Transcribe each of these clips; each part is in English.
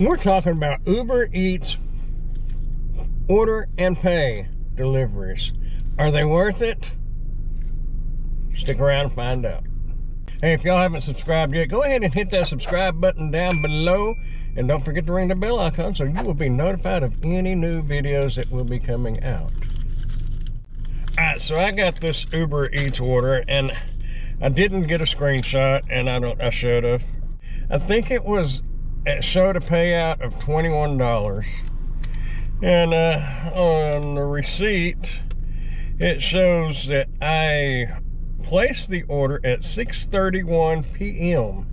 We're talking about Uber Eats order and pay deliveries. Are they worth it? Stick around and find out. Hey, if y'all haven't subscribed yet, go ahead and hit that subscribe button down below. And don't forget to ring the bell icon so you will be notified of any new videos that will be coming out. Alright, so I got this Uber Eats order and I didn't get a screenshot, and I should have. I think it showed a payout of $21. And on the receipt, it shows that I placed the order at 6:31 p.m.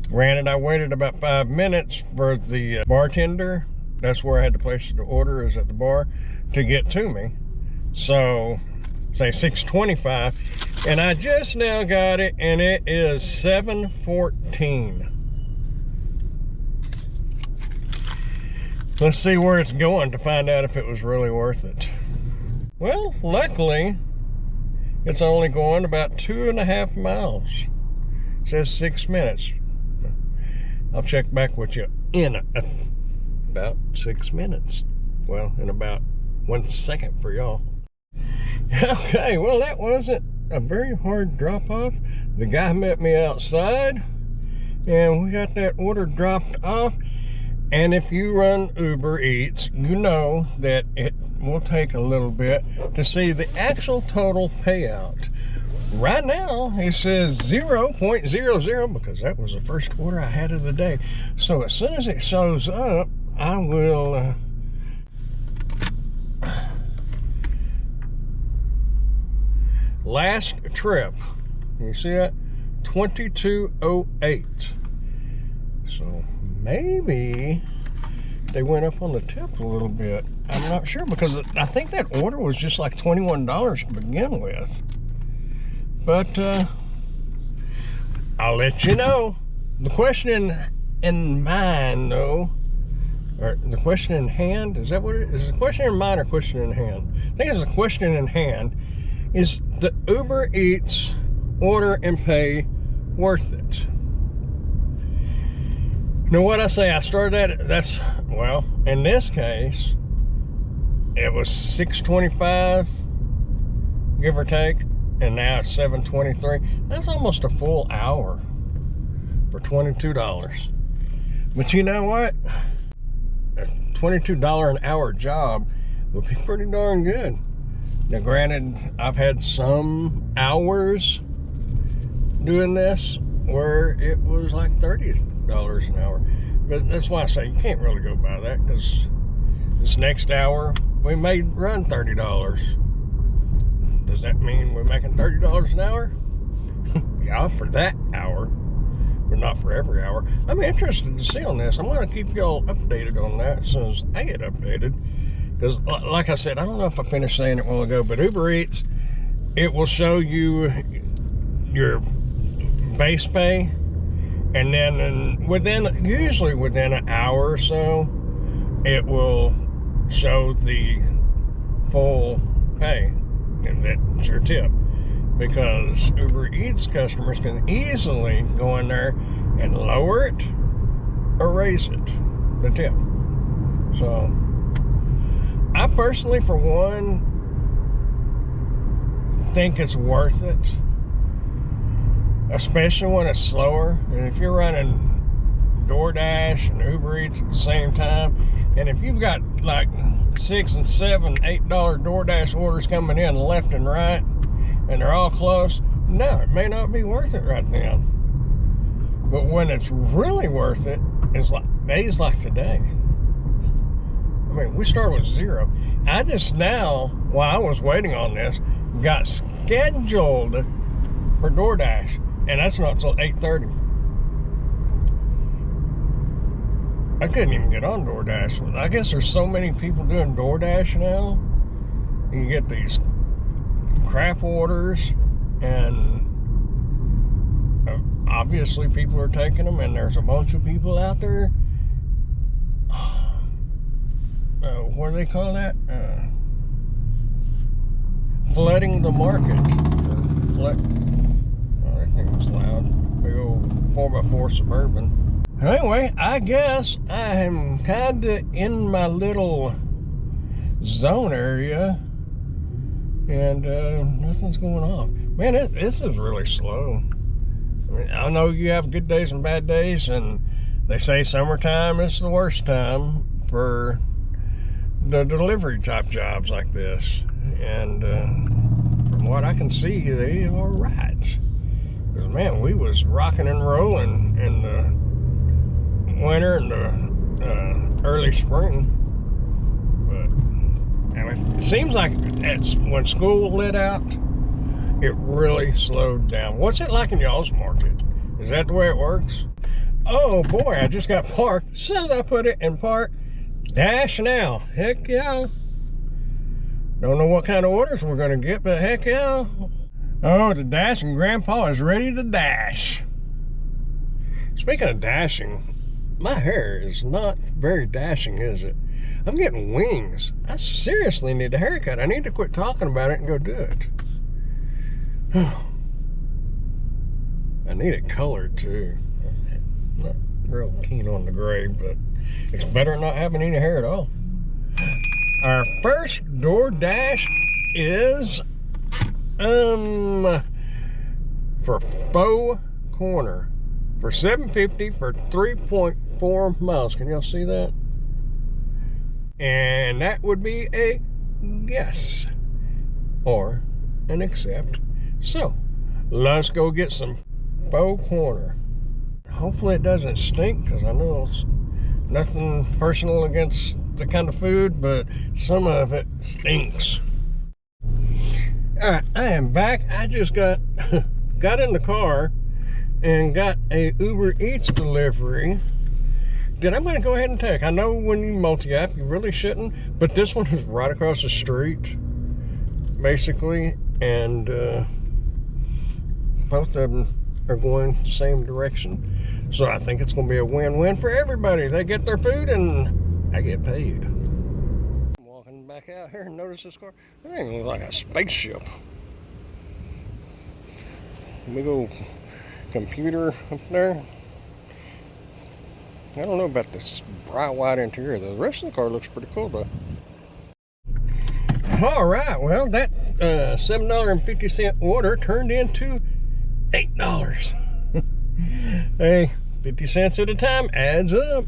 Granted, I waited about 5 minutes for the bartender. That's where I had to place the order, is at the bar, to get to me. So, say 6:25. And I just now got it, and it is 7:14. Let's see where it's going to find out if it was really worth it. Well, luckily, it's only going about 2.5 miles. It says 6 minutes. I'll check back with you in about 6 minutes. Well, in about 1 second for y'all. Okay, well, that wasn't a very hard drop off. The guy met me outside and we got that order dropped off. And if you run Uber Eats, you know that it will take a little bit to see the actual total payout. Right now, it says 0.00 because that was the first order I had of the day. So as soon as it shows up, I will last trip, you see that? 2208. So maybe they went up on the tip a little bit. I'm not sure, because I think that order was just like $21 to begin with. But I'll let you know. The question in mind, though, or the question in hand, is that what it is? Is it a question in mind or question in hand? I think it's a question in hand. Is the Uber Eats order and pay worth it? You know what I say? I started at, that's, well, in this case, it was 6:25, give or take, and now it's 7:23. That's almost a full hour for $22. But you know what? A $22 an hour job would be pretty darn good. Now, granted, I've had some hours doing this where it was like $30 an hour. But that's why I say you can't really go by that, because this next hour, we may run $30. Does that mean we're making $30 an hour? Yeah, for that hour, but not for every hour. I'm interested to see on this. I'm going to keep y'all updated on that as soon as I get updated. Because, like I said, I don't know if I finished saying it a while ago, but Uber Eats, it will show you your base pay, and then usually within an hour or so, it will show the full pay, and that's your tip. Because Uber Eats customers can easily go in there and lower it or raise it, the tip. So, I personally, for one, think it's worth it, especially when it's slower. And if you're running DoorDash and Uber Eats at the same time, and if you've got like $6 and $7, $8 DoorDash orders coming in left and right, and they're all close, no, it may not be worth it right then. But when it's really worth it, it's like days like today. I mean, we started with 0. I just now, while I was waiting on this, got scheduled for DoorDash, and that's not until 8:30. I couldn't even get on DoorDash. I guess there's so many people doing DoorDash now. You get these crap orders, and obviously people are taking them, and there's a bunch of people out there. What do they call that? Flooding the market. Oh, that thing was loud. Big old 4x4 Suburban. Anyway, I guess I am kind of in my little zone area, and nothing's going on. Man, this is really slow. I mean, I know you have good days and bad days, and they say summertime is the worst time for the delivery type jobs like this. And from what I can see, they are right. Because, man, we was rocking and rolling in the winter and the early spring. But I mean, it seems like when school let out, it really slowed down. What's it like in y'all's market? Is that the way it works? Oh boy, I just got parked. As soon as I put it in park, dash now. Heck yeah. Don't know what kind of orders we're gonna get, but heck yeah. Oh, the dashing grandpa is ready to dash. Speaking of dashing, my hair is not very dashing, is it? I'm getting wings. I seriously need a haircut. I need to quit talking about it and go do it. I need it colored too. Not real keen on the gray, but it's better than not having any hair at all. Our first DoorDash is for Faux Corner for $7.50 for 3.4 miles. Can y'all see that? And that would be a yes or an accept. So let's go get some Faux Corner. Hopefully it doesn't stink, because I know it's nothing personal against the kind of food, but some of it stinks. All right, I am back. I just got in the car and got a Uber Eats delivery that I'm going to go ahead and take. I know when you multi-app, you really shouldn't, but this one is right across the street, basically, and both of them are going the same direction. So I think it's going to be a win-win for everybody. They get their food and I get paid. I'm walking back out here and notice this car. It ain't look like a spaceship. Big old computer up there. I don't know about this bright white interior though. The rest of the car looks pretty cool though. All right, well that $7.50 order turned into $8. Hey, 50 cents at a time adds up.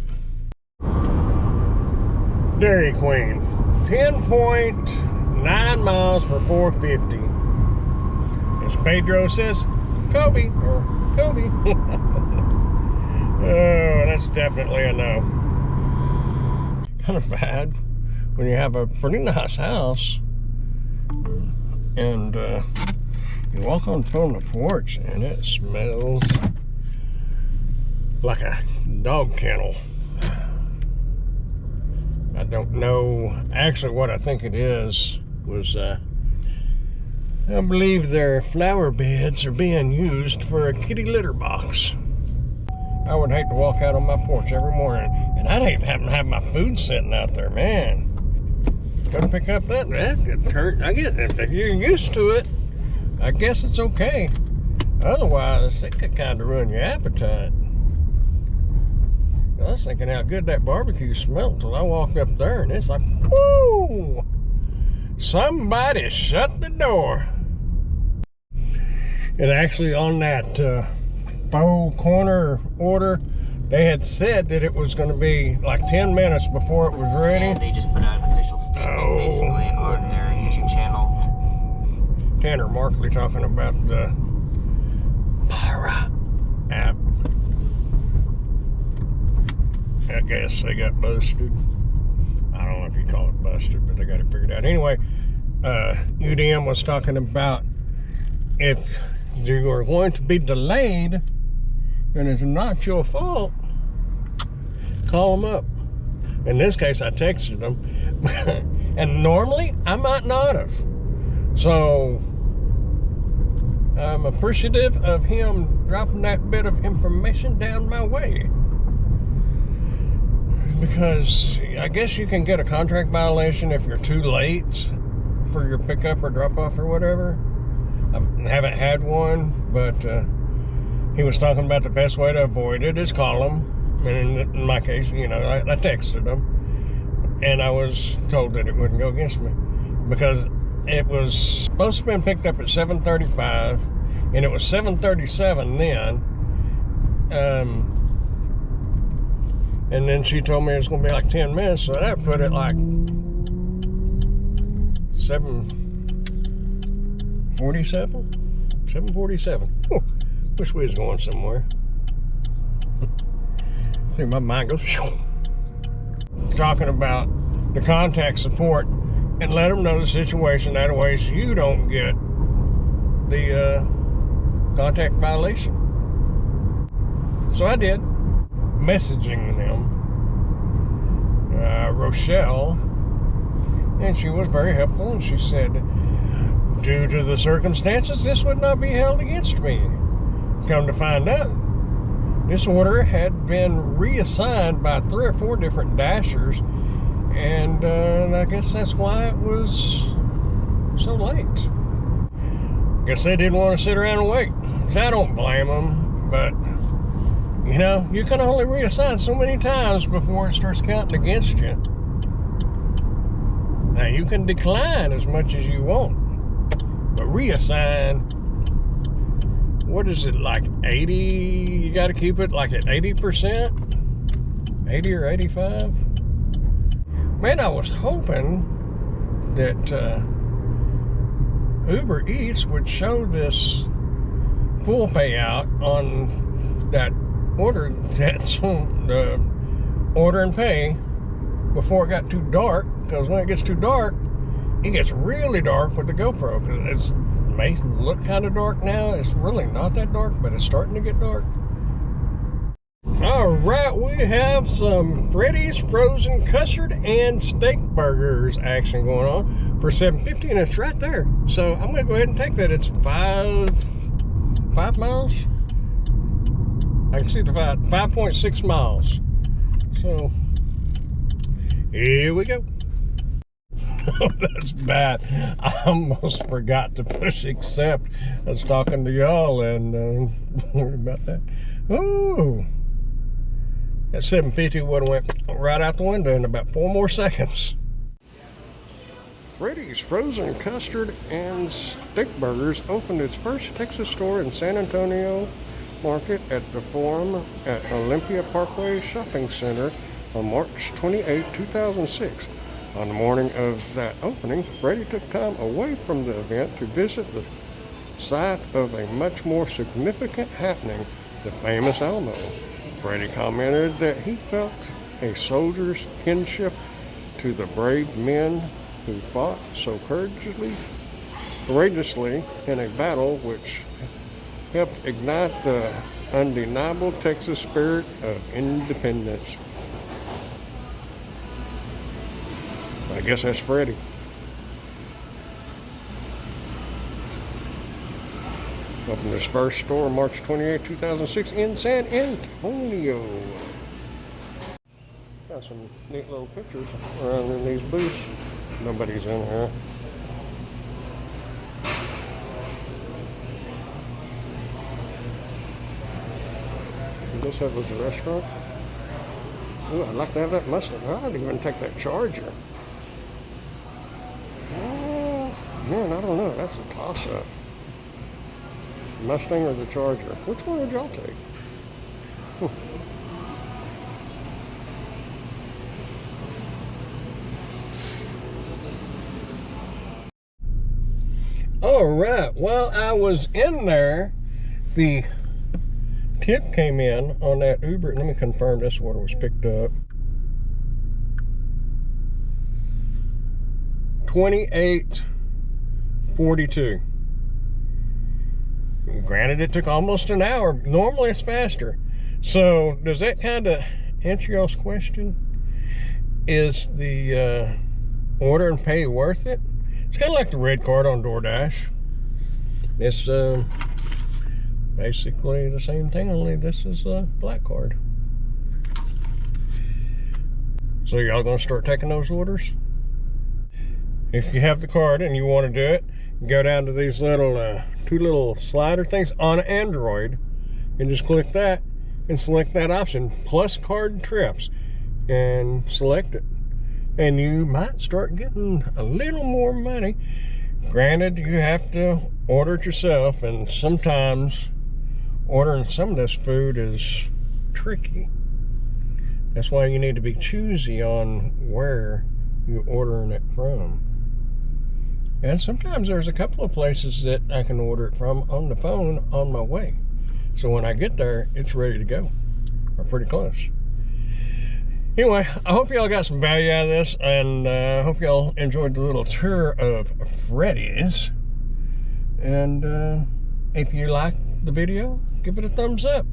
Dairy Queen, 10.9 miles for $4.50. As Pedro says, Kobe or Kobe. Oh, that's definitely a no. Kind of bad when you have a pretty nice house and you walk on the porch and it smells like a dog kennel. I don't know. Actually, what I think it is was I believe their flower beds are being used for a kitty litter box. I would hate to walk out on my porch every morning and I'd hate to have my food sitting out there, man. Gotta pick up that could turn. I guess if you're used to it, I guess it's okay. Otherwise, it could kind of ruin your appetite. I was thinking how good that barbecue smelled until I walked up there and it's like, whoo! Somebody shut the door. And actually on that Faux Corner order, they had said that it was going to be like 10 minutes before it was ready. And they just put out an official statement basically on their YouTube channel. Tanner Markley talking about the Para app. I guess they got busted. I don't know if you call it busted, but they got it figured out. Anyway, UDM was talking about if you are going to be delayed and it's not your fault, call them up. In this case, I texted them. And normally, I might not have. So, I'm appreciative of him dropping that bit of information down my way. Because I guess you can get a contract violation if you're too late for your pickup or drop off or whatever. I haven't had one, but he was talking about the best way to avoid it is call them. And in my case, you know, I texted them. And I was told that it wouldn't go against me because it was supposed to have been picked up at 7:35, and it was 7:37 then. And then she told me it was going to be like 10 minutes, so that put it like 7:47. 7:47. Oh, wish we was going somewhere. See, my mind goes. Talking about the contact support and let them know the situation, that way so you don't get the contact violation. So I did, messaging them Rochelle, and she was very helpful, and she said, due to the circumstances, this would not be held against me. Come to find out, this order had been reassigned by 3 or 4 different dashers, and I guess that's why it was so late. Guess they didn't want to sit around and wait. So I don't blame them, but you know, you can only reassign so many times before it starts counting against you. Now you can decline as much as you want, but reassign, what is it, like 80? You got to keep it like at 80%? 80 or 85? Man, I was hoping that Uber Eats would show this full payout on that order, that's on the order and pay before it got too dark, because when it gets too dark, it gets really dark with the GoPro, because it may look kind of dark now. It's really not that dark, but it's starting to get dark. All right, we have some Freddy's frozen custard and steak burgers action going on for $7.50, and it's right there. So I'm gonna go ahead and take that. It's 5 miles. I can see the 5.6 miles. So here we go. Oh, that's bad. I almost forgot to push accept. I was talking to y'all and worried about that. Ooh. That 750 would have went right out the window in about 4 more seconds. Freddy's Frozen Custard and Steak Burgers opened its first Texas store in San Antonio Market at the Forum at Olympia Parkway Shopping Center on March 28, 2006. On the morning of that opening, Freddy took time away from the event to visit the site of a much more significant happening, the famous Alamo. Freddy commented that he felt a soldier's kinship to the brave men who fought so courageously in a battle which helped ignite the undeniable Texas spirit of independence. I guess that's Freddy. Opened his first store March 28, 2006 in San Antonio. Got some neat little pictures around in these booths. Nobody's in here. I guess that was the restaurant. Ooh, I'd like to have that Mustang. I'd even take that Charger. Man, I don't know. That's a toss-up. Mustang or the Charger? Which one would y'all take? All right. While I was in there, the tip came in on that Uber. Let me confirm this order was picked up. $28.42. Granted, it took almost an hour. Normally, it's faster. So, does that kind of answer y'all's question? Is the order and pay worth it? It's kind of like the red card on DoorDash. It's basically the same thing, only this is a black card. So, y'all gonna start taking those orders? If you have the card and you want to do it, go down to these little 2 little slider things on Android and just click that, and select that option, plus card trips, and select it. And you might start getting a little more money. Granted, you have to order it yourself, and sometimes ordering some of this food is tricky. That's why you need to be choosy on where you're ordering it from. And sometimes there's a couple of places that I can order it from on the phone on my way. So when I get there, it's ready to go, or pretty close. Anyway, I hope y'all got some value out of this, and I hope y'all enjoyed the little tour of Freddy's. And if you liked the video, give it a thumbs up.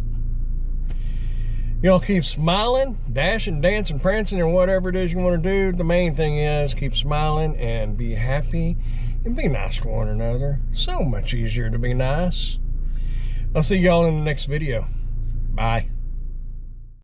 Y'all keep smiling, dashing, dancing, prancing, or whatever it is you want to do. The main thing is keep smiling and be happy and be nice to one another. So much easier to be nice. I'll see y'all in the next video. Bye.